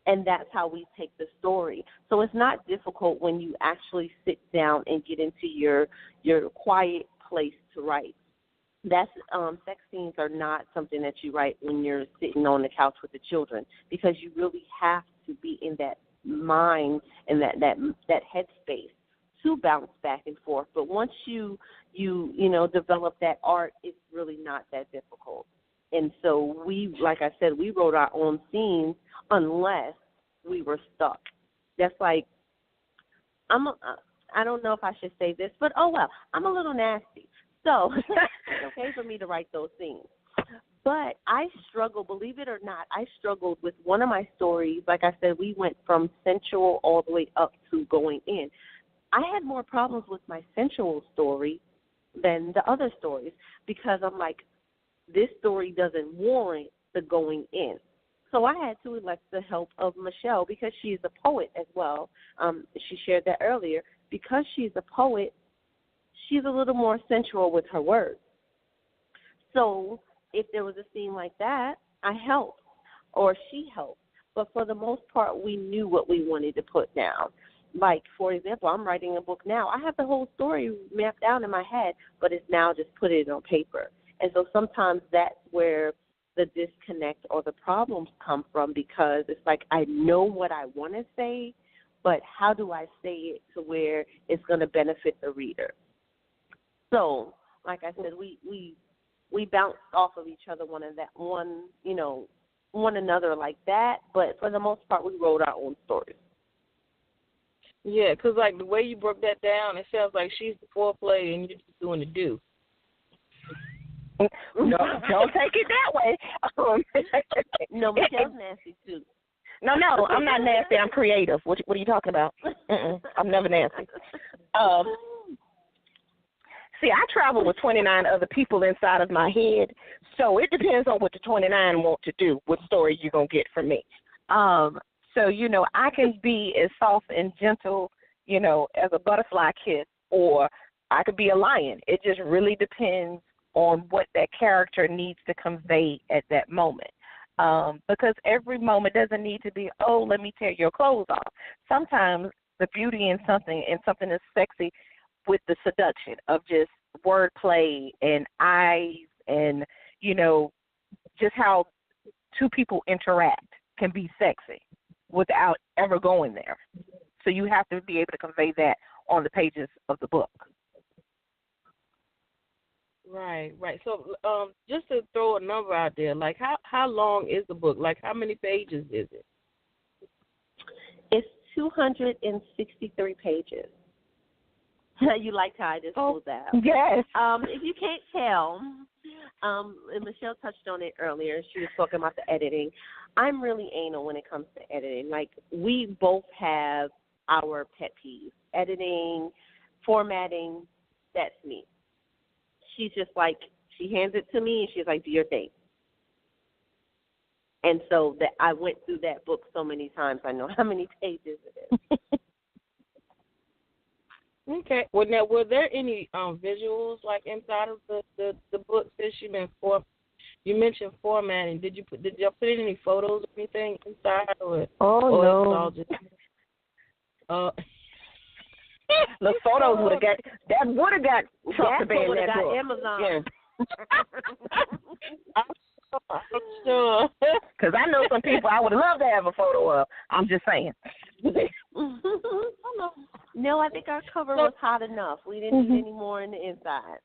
And that's how we take the story. So it's not difficult when you actually sit down and get into your quiet place to write. That's sex scenes are not something that you write when you're sitting on the couch with the children, because you really have to be in that mind and that headspace to bounce back and forth. But once you develop that art, it's really not that difficult. And so we, like I said, we wrote our own scenes unless we were stuck. That's like, I don't know if I should say this, but oh well, I'm a little nasty. So it's okay for me to write those scenes. But I struggle, believe it or not, I struggled with one of my stories. Like I said, we went from sensual all the way up to going in. I had more problems with my sensual story than the other stories because I'm like, this story doesn't warrant the going in. So I had to elect the help of Michelle because she's a poet as well. She shared that earlier. Because she's a poet, she's a little more sensual with her words. So if there was a scene like that, I helped or she helped. But for the most part, we knew what we wanted to put down. Like, for example, I'm writing a book now. I have the whole story mapped out in my head, but it's now just put it on paper. And so sometimes that's where the disconnect or the problems come from because it's like I know what I want to say, but how do I say it to where it's going to benefit the reader? So, like I said, we bounced off of each other one another like that, but for the most part, we wrote our own stories. Yeah, because, like, the way you broke that down, it sounds like she's the foreplay and you're just doing the do. No, don't take it that way. No, Michelle's nasty too. No, I'm not nasty. I'm creative. What are you talking about? I'm never nasty. See, I travel with 29 other people inside of my head, so it depends on what the 29 want to do, what story you're going to get from me. So, I can be as soft and gentle, as a butterfly kiss, or I could be a lion. It just really depends on what that character needs to convey at that moment. Because every moment doesn't need to be, oh, let me tear your clothes off. Sometimes the beauty in something is sexy with the seduction of just wordplay and eyes and, just how two people interact can be sexy without ever going there. So you have to be able to convey that on the pages of the book. Right. So just to throw a number out there, like how long is the book? Like how many pages is it? It's 263 pages. You liked how I just pulled that? Yes. If you can't tell, and Michelle touched on it earlier. She was talking about the editing. I'm really anal when it comes to editing. Like, we both have our pet peeves. Editing, formatting, that's me. She's just like, she hands it to me, and she's like, do your thing. And so that I went through that book so many times, I know how many pages it is. Okay. Well, now, were there any visuals like inside of the book since you mentioned formatting? Did y'all put in any photos or anything inside, or no. It's all just the photos would have got Trump to be in that book. Amazon. Yeah. I'm sure. Because I know some people I would love to have a photo of. I'm just saying. No, I think our cover was hot enough. We didn't need any more in the inside.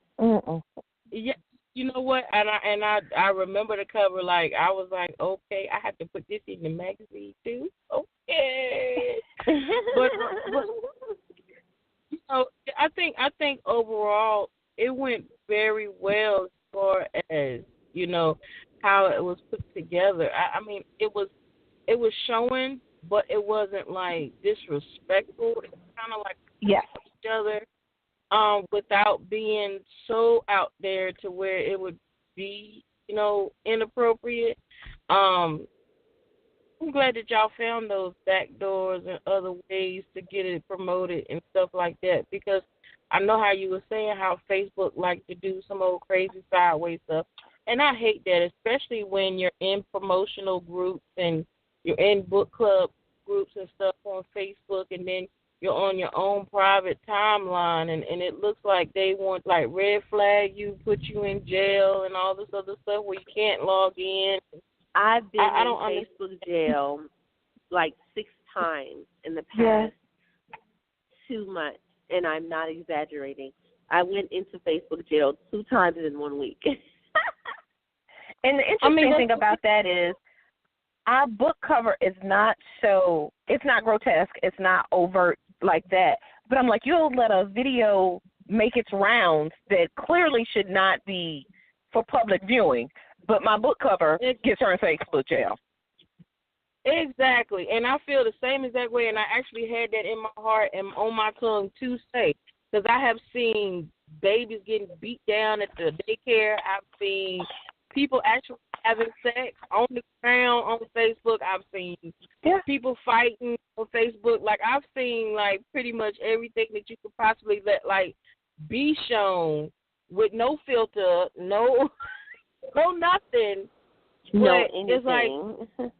Yeah, you know what? And I remember the cover. Like, I was like, okay, I have to put this in the magazine too. Okay. but I think overall it went very well as far as how it was put together. I mean, it was showing, but it wasn't like disrespectful. It was kind of like each other, without being so out there to where it would be, inappropriate. I'm glad that y'all found those back doors and other ways to get it promoted and stuff like that, because I know how you were saying how Facebook like to do some old crazy sideways stuff. And I hate that, especially when you're in promotional groups and you're in book club groups and stuff on Facebook, and then you're on your own private timeline, and it looks like they want, like, red flag you, put you in jail and all this other stuff where you can't log in. I've been in Facebook jail like 6 times in the past 2 months, and I'm not exaggerating. I went into Facebook jail 2 times in 1 week. And the interesting thing about that is our book cover is it's not grotesque, it's not overt like that. But I'm like, you'll let a video make its rounds that clearly should not be for public viewing, but my book cover gets her in Facebook jail. Exactly. And I feel the same exact way, and I actually had that in my heart and on my tongue to say, because I have seen babies getting beat down at the daycare. I've seen people actually having sex on the ground on Facebook. I've seen people fighting on Facebook. Like, I've seen, like, pretty much everything that you could possibly let, like, be shown with no filter, no nothing. No But anything. it's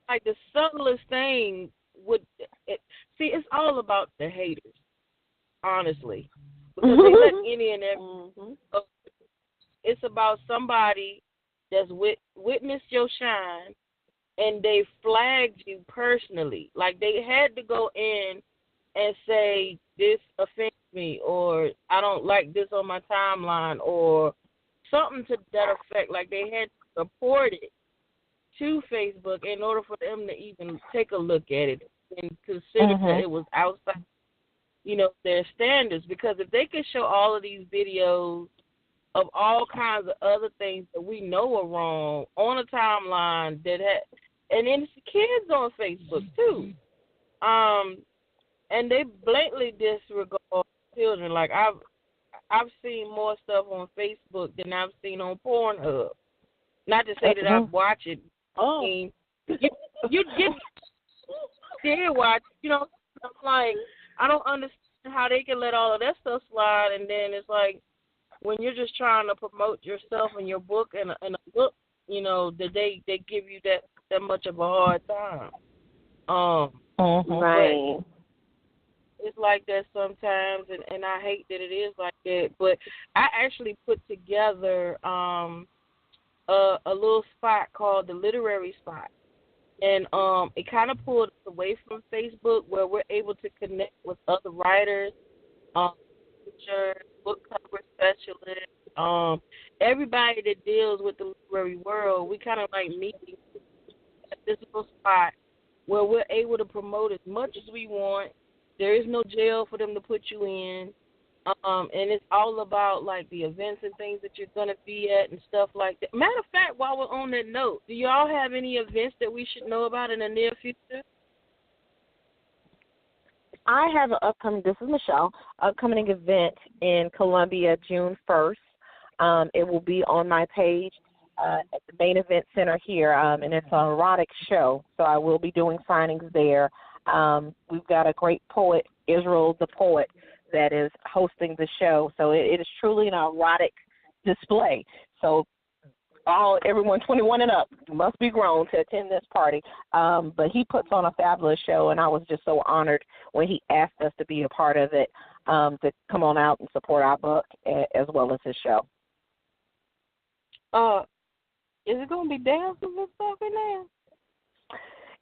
like the subtlest thing see, it's all about the haters, honestly. Because they let any and every it's about somebody that's witnessed your shine and they flagged you personally. Like, they had to go in and say, this offends me, or I don't like this on my timeline, or something to that effect. Like, they had to report it to Facebook in order for them to even take a look at it and consider that it was outside, their standards. Because if they could show all of these videos of all kinds of other things that we know are wrong on a timeline and then it's kids on Facebook too, and they blatantly disregard children. Like, I've seen more stuff on Facebook than I've seen on Pornhub. Not to say that I watch it. I mean, you did watch. I'm like, I don't understand how they can let all of that stuff slide, and then it's like, when you're just trying to promote yourself and your book and a book, that they give you that much of a hard time. Right. It's like that sometimes, and I hate that it is like that. But I actually put together a little spot called the Literary Spot. And it kind of pulled us away from Facebook, where we're able to connect with other writers, teachers, book cover specialists, everybody that deals with the literary world. We kind of like meet at this little spot where we're able to promote as much as we want. There is no jail for them to put you in. And it's all about, like, the events and things that you're going to be at and stuff like that. Matter of fact, while we're on that note, do y'all have any events that we should know about in the near future? I have an this is Michelle, upcoming event in Columbia, June 1st. It will be on my page at the main event center here, and it's an erotic show, so I will be doing signings there. We've got a great poet, Israel the Poet, that is hosting the show. So it is truly an erotic display. So everyone 21 and up must be grown to attend this party. But he puts on a fabulous show, and I was just so honored when he asked us to be a part of it, to come on out and support our book as well as his show. Is it going to be dances and stuff in there?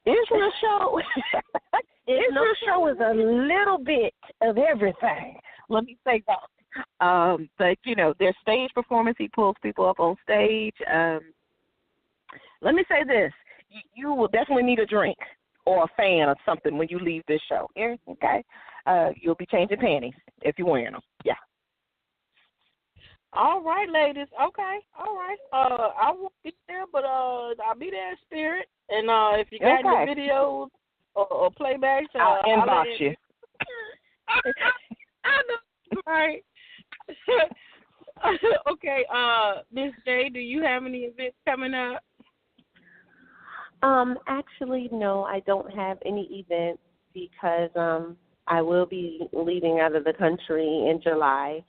Israel show. Israel show is a little bit of everything. Let me say that. But their stage performance, he pulls people up on stage. Let me say this: you will definitely need a drink or a fan or something when you leave this show. Okay, you'll be changing panties if you're wearing them. Yeah. All right, ladies. Okay. All right. I won't be there, but I'll be there in spirit. And if you got any videos or playbacks, I'll inbox you. I know, right? Okay. Miss J, do you have any events coming up? Actually, no, I don't have any events because I will be leaving out of the country in July.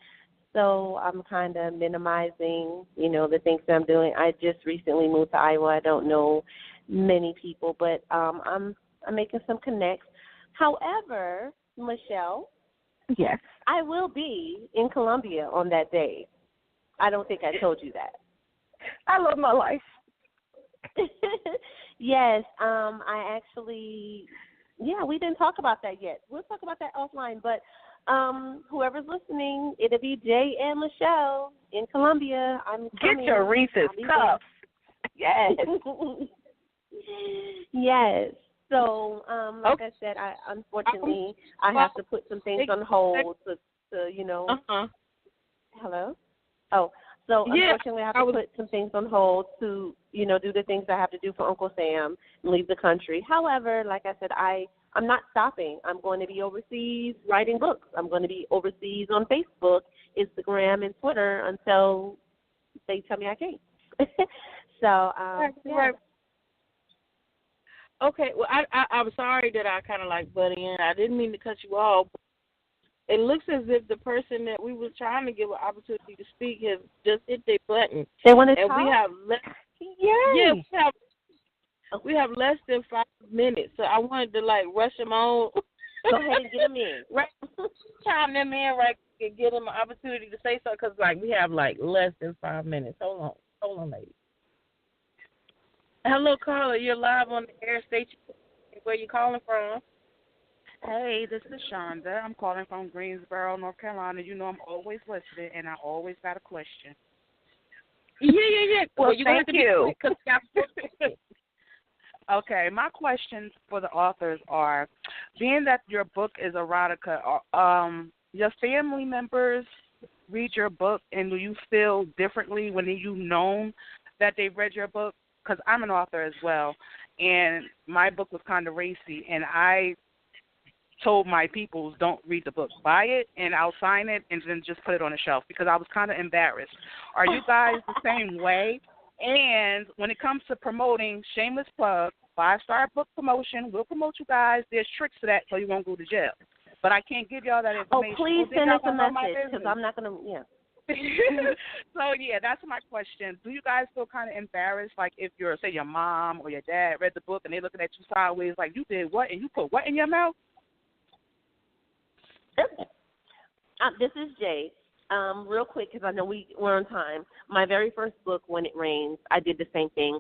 So I'm kind of minimizing, the things that I'm doing. I just recently moved to Iowa. I don't know many people, but I'm making some connects. However, Michelle, yes, I will be in Columbia on that day. I don't think I told you that. I love my life. Yes, I actually, we didn't talk about that yet. We'll talk about that offline, but whoever's listening, it'll be Jay and Michelle in Columbia. I'm coming. Get your Reese's cups. Yes. Yes. So, like I said, I unfortunately I have to put some things on hold to Hello? Oh, So Yeah, unfortunately, I have to put some things on hold to, do the things I have to do for Uncle Sam and leave the country. However, like I said, I'm not stopping. I'm going to be overseas writing books. I'm going to be overseas on Facebook, Instagram, and Twitter until they tell me I can't. So, yeah. Right. Okay, well, I'm sorry that I kind of like butt in. I didn't mean to cut you off. It looks as if the person that we was trying to give an opportunity to speak has just hit their button. They want to and talk? we have less. Yay. Yeah, we have less than 5 minutes, so I wanted to rush them on. Go ahead and get them in. Right, time them in right and get them an opportunity to say something because we have less than 5 minutes. Hold on, lady. Hello, caller. You're live on the air. State where you calling from. Hey, this is Shonda. I'm calling from Greensboro, North Carolina. You know I'm always listening, and I always got a question. Yeah. Well, thank you. Okay, my questions for the authors are, being that your book is erotica, your family members read your book, and do you feel differently when you've known that they've read your book? Because I'm an author as well, and my book was kind of racy, and I told my people, don't read the book, buy it, and I'll sign it, and then just put it on the shelf, because I was kind of embarrassed. Are you guys the same way? And when it comes to promoting, shameless plug, 5-star book promotion, we'll promote you guys. There's tricks to that so you won't go to jail. But I can't give y'all that information. Oh, please send us a message because I'm not going to, So, yeah, that's my question. Do you guys feel kind of embarrassed, if say, your mom or your dad read the book and they're looking at you sideways like, you did what and you put what in your mouth? This is Jay. Real quick, because I know we're on time. My very first book, When It Rains, I did the same thing.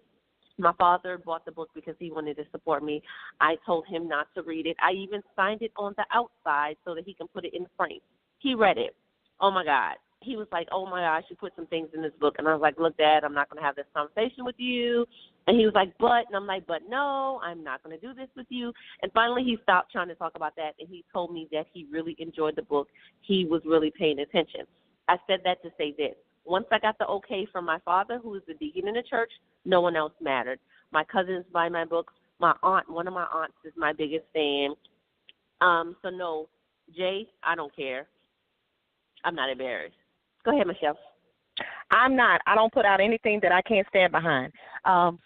My father bought the book because he wanted to support me. I told him not to read it. I even signed it on the outside so that he can put it in the frame. He read it. Oh, my God. He was like, oh, my gosh, you put some things in this book. And I was like, look, Dad, I'm not going to have this conversation with you. And he was like, but, and I'm like, but no, I'm not going to do this with you. And finally he stopped trying to talk about that, and he told me that he really enjoyed the book. He was really paying attention. I said that to say this. Once I got the okay from my father, who is the deacon in the church, no one else mattered. My cousins buy my books. My aunt, one of my aunts is my biggest fan. So, no, Jay, I don't care. I'm not embarrassed. Go ahead, Michelle. I'm not. I don't put out anything that I can't stand behind.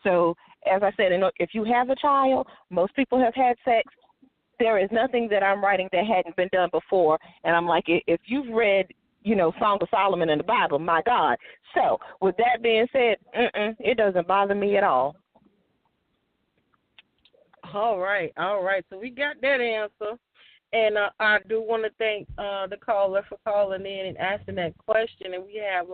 So, as I said, if you have a child, most people have had sex. There is nothing that I'm writing that hadn't been done before. And I'm like, if you've read, Song of Solomon in the Bible, my God. So, with that being said, it doesn't bother me at all. All right. So we got that answer. And I do want to thank the caller for calling in and asking that question. And we have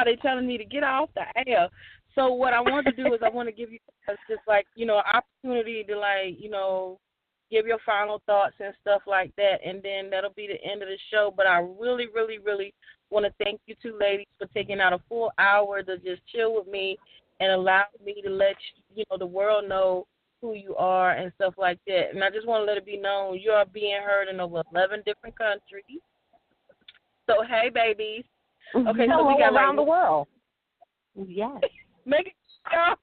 they're telling me to get off the air. So what I want to do is I want to give you guys just an opportunity to give your final thoughts and stuff like that. And then that'll be the end of the show. But I really, really, really want to thank you two ladies for taking out a full hour to just chill with me and allow me to let the world know who you are and stuff like that. And I just want to let it be known you are being heard in over 11 different countries. So, hey, babies. Okay, so we got around the world. Yes. Make it go.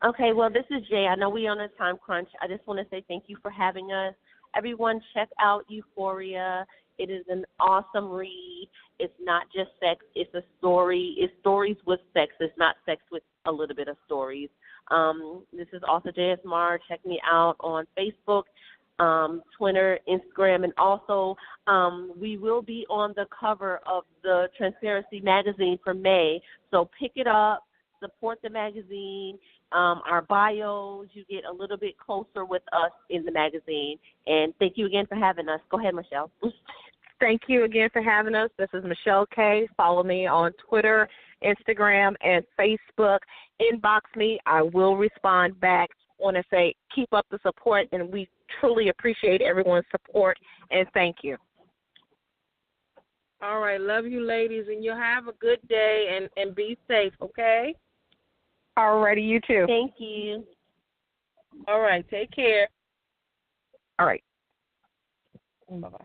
Okay, well, this is Jay. I know we're on a time crunch. I just want to say thank you for having us. Everyone, check out Euphoria. It is an awesome read. It's not just sex. It's a story. It's stories with sex. It's not sex with a little bit of stories. This is author J. Asmara. Check me out on Facebook, Twitter, Instagram, and also we will be on the cover of the Transparency magazine for May. So pick it up, support the magazine. Our bios, you get a little bit closer with us in the magazine. And thank you again for having us. Go ahead, Michelle. Thank you again for having us. This is Michelle K. Follow me on Twitter, Instagram, and Facebook. Inbox me. I will respond back. I want to say keep up the support, and we truly appreciate everyone's support, and thank you. All right. Love you, ladies, and you have a good day and be safe, okay? All righty, you too. Thank you. All right. Take care. All right. Bye-bye.